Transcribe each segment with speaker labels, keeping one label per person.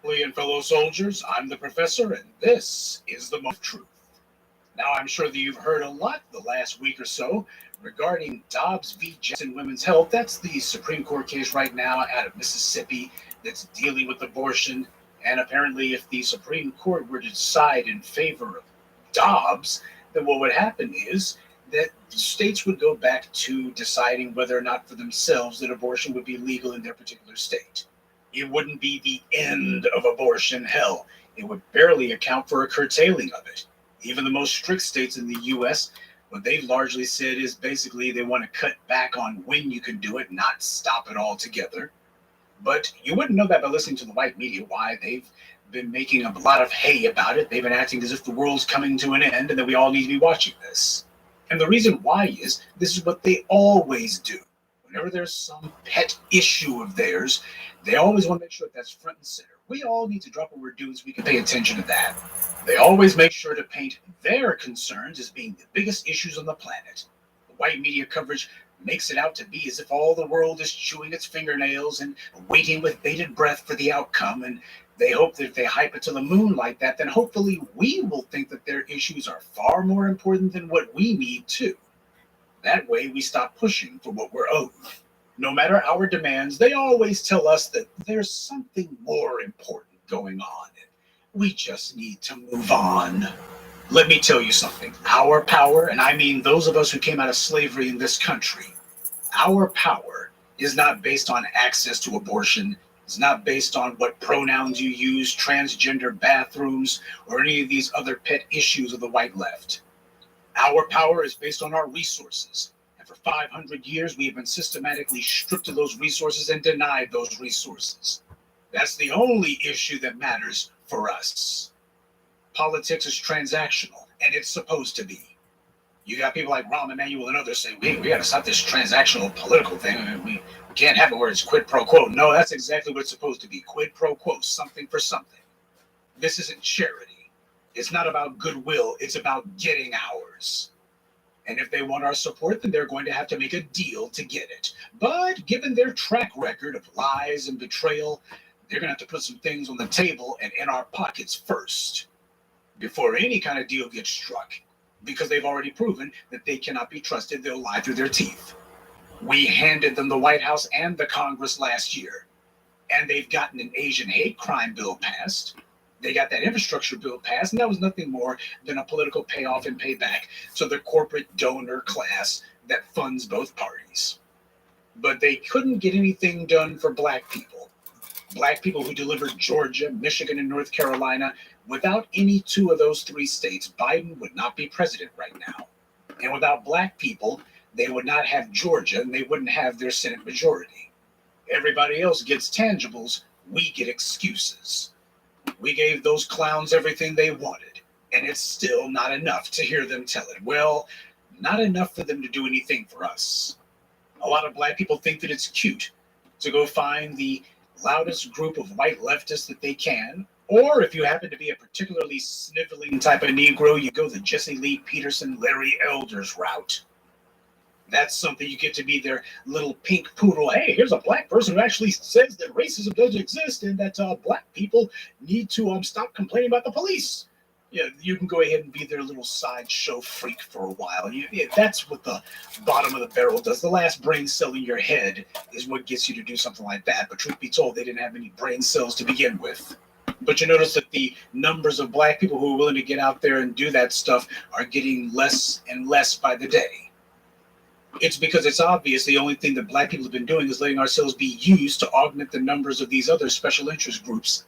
Speaker 1: And fellow soldiers, I'm the professor, and this is the moment of truth. Now, I'm sure that you've heard a lot the last week or so regarding Dobbs v. Jackson Women's Health. That's the Supreme Court case right now out of Mississippi that's dealing with abortion. And apparently, if the Supreme Court were to decide in favor of Dobbs, then what would happen is that states would go back to deciding whether or not for themselves that abortion would be legal in their particular state. It wouldn't be the end of abortion. Hell, it would barely account for a curtailing of it. Even the most strict states in the U.S., what they've largely said is basically they want to cut back on when you can do it, not stop it altogether. But you wouldn't know that by listening to the white media, why they've been making a lot of hay about it. They've been acting as if the world's coming to an end and that we all need to be watching this. And the reason why is this is what they always do. Whenever there's some pet issue of theirs, they always want to make sure that's front and center. We all need to drop what we're doing so we can pay attention to that. They always make sure to paint their concerns as being the biggest issues on the planet. The white media coverage makes it out to be as if all the world is chewing its fingernails and waiting with bated breath for the outcome. And they hope that if they hype it to the moon like that, then hopefully we will think that their issues are far more important than what we need too. That way we stop pushing for what we're owed. No matter our demands, they always tell us that there's something more important going on. We just need to move on. Let me tell you something. Our power, and I mean those of us who came out of slavery in this country, our power is not based on access to abortion. It's not based on what pronouns you use, transgender bathrooms, or any of these other pet issues of the white left. Our power is based on our resources. And for 500 years, we have been systematically stripped of those resources and denied those resources. That's the only issue that matters for us. Politics is transactional, and it's supposed to be. You got people like Rahm Emanuel and others saying, we got to stop this transactional political thing. I mean, we can't have it where it's quid pro quo. No, that's exactly what it's supposed to be. Quid pro quo, something for something. This isn't charity. It's not about goodwill. It's about getting ours. And if they want our support, then they're going to have to make a deal to get it. But given their track record of lies and betrayal, they're going to have to put some things on the table and in our pockets first before any kind of deal gets struck, because they've already proven that they cannot be trusted. They'll lie through their teeth. We handed them the White House and the Congress last year, and they've gotten an Asian hate crime bill passed. They got that infrastructure bill passed, and that was nothing more than a political payoff and payback to the corporate donor class that funds both parties. But they couldn't get anything done for black people. Black people who delivered Georgia, Michigan, and North Carolina. Without any two of those three states, Biden would not be president right now. And without black people, they would not have Georgia, and they wouldn't have their Senate majority. Everybody else gets tangibles. We get excuses. We gave those clowns everything they wanted, and it's still not enough to hear them tell it. Well, not enough for them to do anything for us. A lot of black people think that it's cute to go find the loudest group of white leftists that they can, or if you happen to be a particularly sniveling type of Negro, you go the Jesse Lee Peterson, Larry Elders route. That's something you get to be their little pink poodle. Hey, here's a black person who actually says that racism doesn't exist and that black people need to stop complaining about the police. Yeah, you can go ahead and be their little sideshow freak for a while. That's what the bottom of the barrel does. The last brain cell in your head is what gets you to do something like that. But truth be told, they didn't have any brain cells to begin with. But you notice that the numbers of black people who are willing to get out there and do that stuff are getting less and less by the day. It's because it's obvious the only thing that black people have been doing is letting ourselves be used to augment the numbers of these other special interest groups.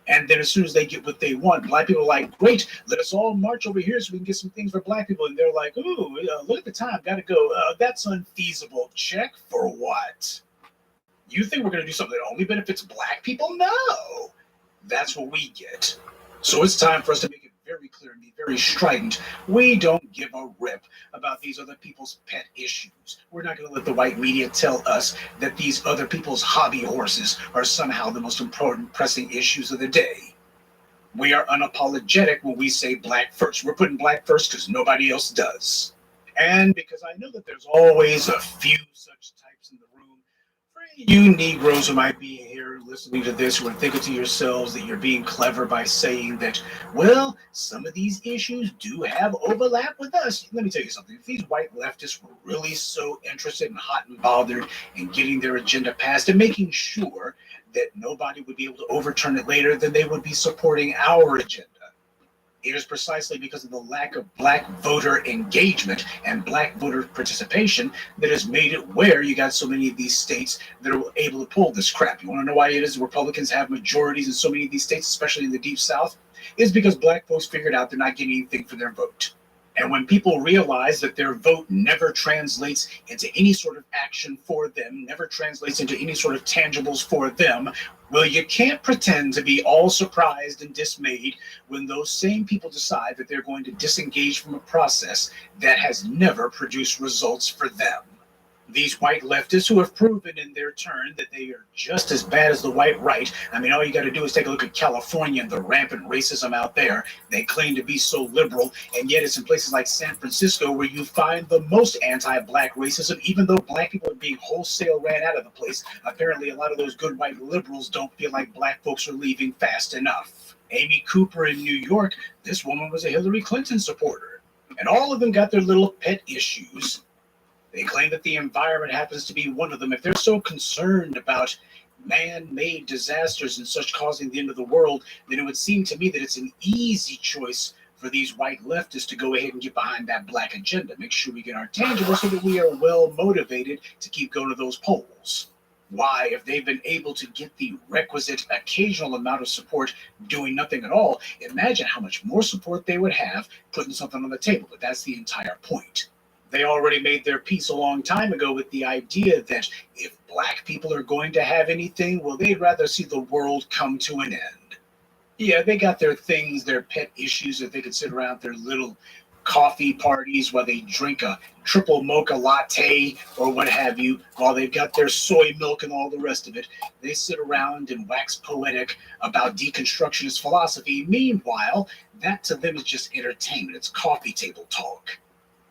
Speaker 1: And then as soon as they get what they want, black people are like, great, let us all march over here so we can get some things for black people. And they're like, ooh, look at the time, gotta go. That's unfeasible. Check for what? You think we're gonna do something that only benefits black people? No. That's what we get. So it's time for us to make it very clear and be very strident. We don't give a rip about these other people's pet issues. We're not going to let the white media tell us that these other people's hobby horses are somehow the most important pressing issues of the day. We are unapologetic when we say black first. We're putting black first because nobody else does. And because I know that there's always a few such types in the room. For You Negroes who might be here listening to this who are thinking to yourselves that you're being clever by saying that, well, some of these issues do have overlap with us. Let me tell you something. If these white leftists were really so interested and hot and bothered in getting their agenda passed and making sure that nobody would be able to overturn it later, then they would be supporting our agenda. It is precisely because of the lack of black voter engagement and black voter participation that has made it where you got so many of these states that are able to pull this crap. You want to know why it is Republicans have majorities in so many of these states, especially in the Deep South? It's because black folks figured out they're not getting anything for their vote. And when people realize that their vote never translates into any sort of action for them, never translates into any sort of tangibles for them, well, you can't pretend to be all surprised and dismayed when those same people decide that they're going to disengage from a process that has never produced results for them. These white leftists who have proven in their turn that they are just as bad as the white right. I mean, all you got to do is take a look at California and the rampant racism out there. They claim to be so liberal, and yet it's in places like San Francisco where you find the most anti-black racism, even though black people are being wholesale ran out of the place. Apparently, a lot of those good white liberals don't feel like black folks are leaving fast enough. Amy Cooper in New York, this woman was a Hillary Clinton supporter. And all of them got their little pet issues. They claim that the environment happens to be one of them. If they're so concerned about man-made disasters and such causing the end of the world, then it would seem to me that it's an easy choice for these white leftists to go ahead and get behind that black agenda. Make sure we get our tangible so that we are well motivated to keep going to those polls. Why, if they've been able to get the requisite occasional amount of support doing nothing at all, imagine how much more support they would have putting something on the table. But that's the entire point. They already made their peace a long time ago with the idea that if black people are going to have anything, well, they'd rather see the world come to an end. Yeah, they got their things, their pet issues that they could sit around their little coffee parties while they drink a triple mocha latte or what have you, while they've got their soy milk and all the rest of it. They sit around and wax poetic about deconstructionist philosophy. Meanwhile, that to them is just entertainment. It's coffee table talk.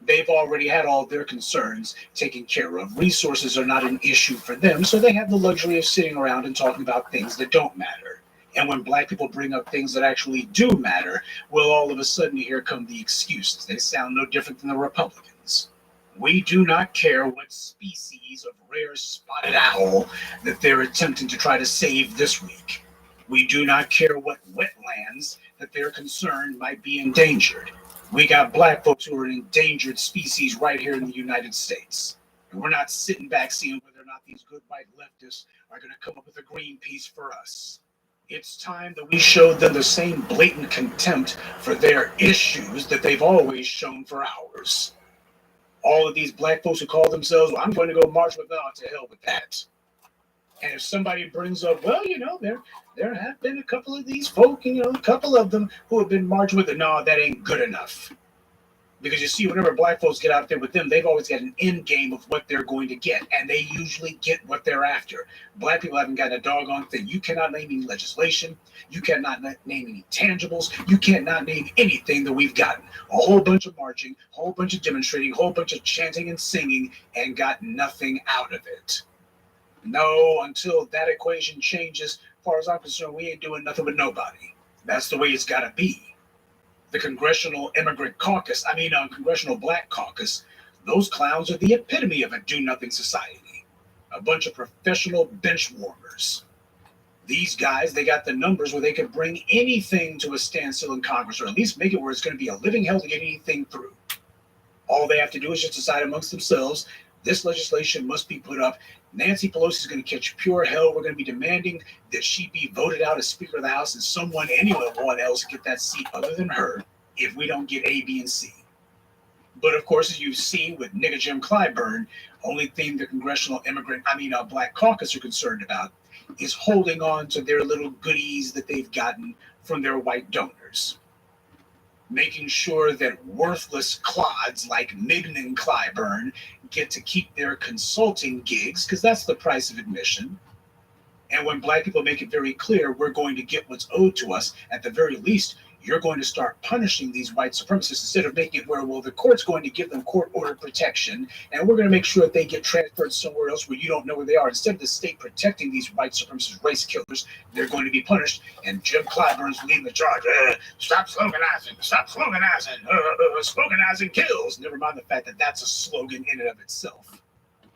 Speaker 1: They've already had all their concerns taken care of. Resources are not an issue for them, so they have the luxury of sitting around and talking about things that don't matter. And when black people bring up things that actually do matter, well, all of a sudden here come the excuses. They sound no different than the Republicans. We do not care what species of rare spotted owl that they're attempting to try to save this week. We do not care what wetlands that they're concerned might be endangered. We got black folks who are an endangered species right here in the United States. And we're not sitting back seeing whether or not these good white leftists are going to come up with a Greenpeace for us. It's time that we showed them the same blatant contempt for their issues that they've always shown for ours. All of these black folks who call themselves, well, I'm going to go march with God, to hell with that. And if somebody brings up, well, there have been a couple of these folk, a couple of them who have been marching with it. No, that ain't good enough. Because you see, whenever black folks get out there with them, they've always got an end game of what they're going to get. And they usually get what they're after. Black people haven't got a doggone thing. You cannot name any legislation. You cannot name any tangibles. You cannot name anything that we've gotten. A whole bunch of marching, a whole bunch of demonstrating, a whole bunch of chanting and singing, and got nothing out of it. No, until that equation changes, as far as I'm concerned, we ain't doing nothing with nobody. That's the way it's got to be. The Congressional Congressional Black Caucus, those clowns are the epitome of a do-nothing society. A bunch of professional bench warmers. These guys, they got the numbers where they could bring anything to a standstill in Congress, or at least make it where it's going to be a living hell to get anything through. All they have to do is just decide amongst themselves, this legislation must be put up. Nancy Pelosi is going to catch pure hell. We're going to be demanding that she be voted out as Speaker of the House and anyone else get that seat other than her if we don't get A, B, and C. But of course, as you've seen with nigga Jim Clyburn, only thing the Black Caucus are concerned about is holding on to their little goodies that they've gotten from their white donors. Making sure that worthless clods like Mignon and Clyburn get to keep their consulting gigs, because that's the price of admission. And when black people make it very clear we're going to get what's owed to us, at the very least, you're going to start punishing these white supremacists instead of making it where, well, the court's going to give them court-ordered protection, and we're going to make sure that they get transferred somewhere else where you don't know where they are. Instead of the state protecting these white supremacist race killers, they're going to be punished, and Jim Clyburn's leading the charge. Stop sloganizing. Stop sloganizing. Sloganizing kills. Never mind the fact that that's a slogan in and of itself.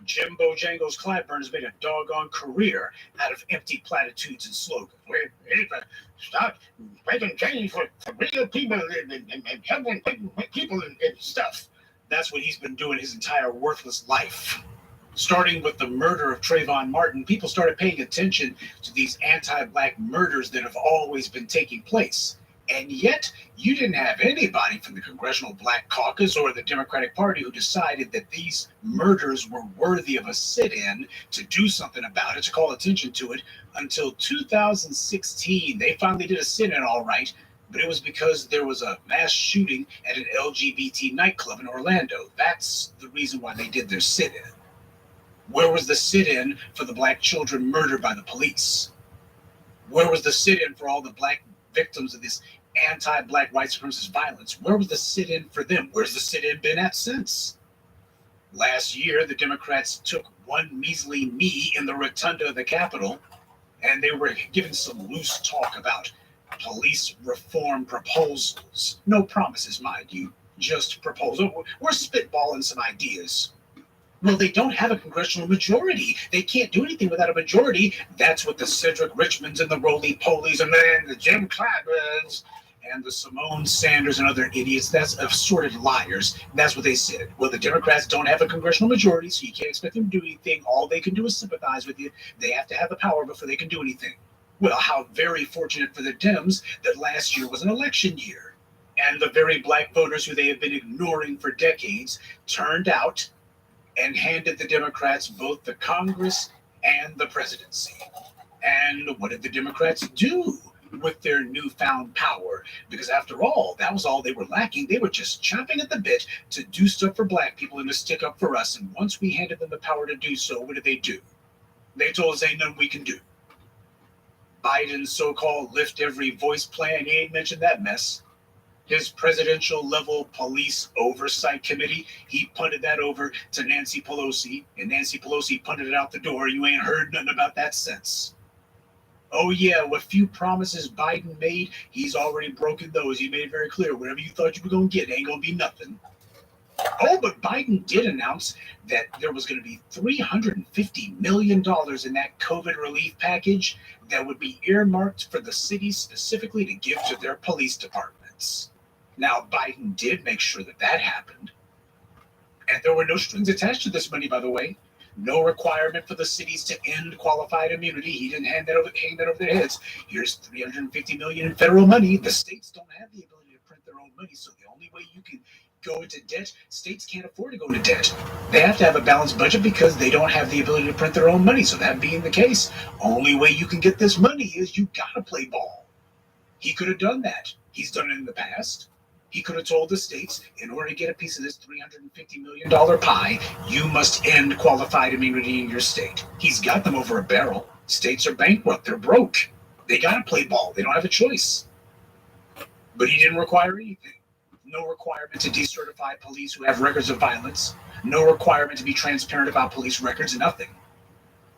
Speaker 1: Jim Bojangles Clyburn has made a doggone career out of empty platitudes and slogans. We need to stop making change for real people and helping people and stuff. That's what he's been doing his entire worthless life. Starting with the murder of Trayvon Martin, people started paying attention to these anti-black murders that have always been taking place. And yet, you didn't have anybody from the Congressional Black Caucus or the Democratic Party who decided that these murders were worthy of a sit-in to do something about it, to call attention to it, until 2016. They finally did a sit-in all right, but it was because there was a mass shooting at an LGBT nightclub in Orlando. That's the reason why they did their sit-in. Where was the sit-in for the black children murdered by the police? Where was the sit-in for all the black victims of this anti-black white supremacist violence? Where was the sit-in for them? Where's the sit-in been at since? Last year, the Democrats took one measly knee in the rotunda of the Capitol, and they were giving some loose talk about police reform proposals. No promises, mind you, just proposals. We're spitballing some ideas. Well, they don't have a congressional majority. They can't do anything without a majority. That's what the Cedric Richmonds and the roly-polies and the Jim Clyburns and the Simone Sanders and other idiots, that's assorted liars. That's what they said. Well, the Democrats don't have a congressional majority, so you can't expect them to do anything. All they can do is sympathize with you. They have to have the power before they can do anything. Well, how very fortunate for the Dems that last year was an election year. And the very black voters who they have been ignoring for decades turned out and handed the Democrats both the Congress and the presidency. And what did the Democrats do with their newfound power? Because after all, that was all they were lacking. They were just chomping at the bit to do stuff for black people and to stick up for us. And once we handed them the power to do so, what did they do? They told us ain't nothing we can do. Biden's so-called lift every voice plan, he ain't mentioned that mess. His presidential level police oversight committee, he punted that over to Nancy Pelosi, and Nancy Pelosi punted it out the door. You ain't heard nothing about that since. Oh yeah, what few promises Biden made, he's already broken those. He made it very clear, whatever you thought you were going to get, ain't going to be nothing. Oh, but Biden did announce that there was going to be $350 million in that COVID relief package that would be earmarked for the cities specifically to give to their police departments. Now, Biden did make sure that that happened. And there were no strings attached to this money, by the way. No requirement for the cities to end qualified immunity. He didn't hang that over their heads. Here's $350 million in federal money. The states don't have the ability to print their own money, so the only way you can go into debt, states can't afford to go into debt. They have to have a balanced budget because they don't have the ability to print their own money. So that being the case, only way you can get this money is you gotta play ball. He could have done that. He's done it in the past. He could have told the states, in order to get a piece of this $350 million pie, you must end qualified immunity in your state. He's got them over a barrel. States are bankrupt. They're broke. They got to play ball. They don't have a choice. But he didn't require anything. No requirement to decertify police who have records of violence. No requirement to be transparent about police records. Nothing.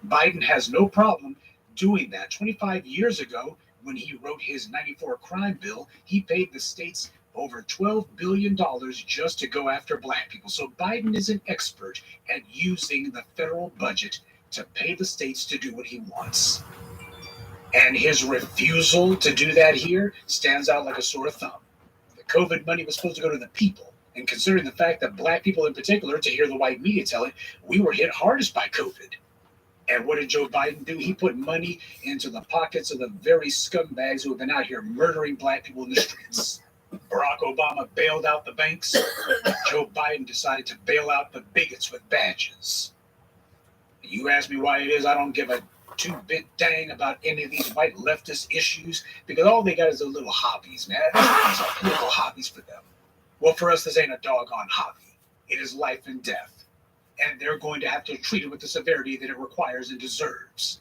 Speaker 1: Biden has no problem doing that. 25 years ago, when he wrote his 94 crime bill, he paid the states over $12 billion just to go after black people. So Biden is an expert at using the federal budget to pay the states to do what he wants. And his refusal to do that here stands out like a sore thumb. The COVID money was supposed to go to the people. And considering the fact that black people in particular, to hear the white media tell it, we were hit hardest by COVID. And what did Joe Biden do? He put money into the pockets of the very scumbags who have been out here murdering black people in the streets. Barack Obama bailed out the banks. Joe Biden decided to bail out the bigots with badges. You ask me why it is, I don't give a two-bit dang about any of these white leftist issues, because all they got is their little hobbies, man. These are political hobbies for them. Well, for us, this ain't a doggone hobby. It is life and death. And they're going to have to treat it with the severity that it requires and deserves.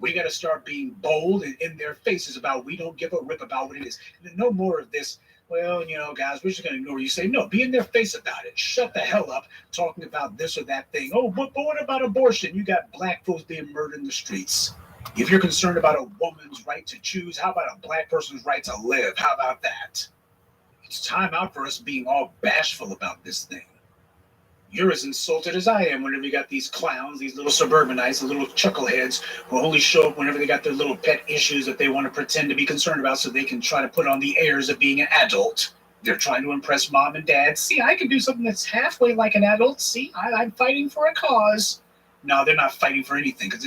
Speaker 1: We got to start being bold and in their faces about we don't give a rip about what it is. No more of this, well, guys, we're just going to ignore you. Say, no, be in their face about it. Shut the hell up talking about this or that thing. Oh, but what about abortion? You got black folks being murdered in the streets. If you're concerned about a woman's right to choose, how about a black person's right to live? How about that? It's time out for us being all bashful about this thing. You're as insulted as I am whenever you got these clowns, these little suburbanites, the little chuckleheads who only show up whenever they got their little pet issues that they want to pretend to be concerned about so they can try to put on the airs of being an adult. They're trying to impress mom and dad. See, I can do something that's halfway like an adult. See, I'm fighting for a cause. No, they're not fighting for anything because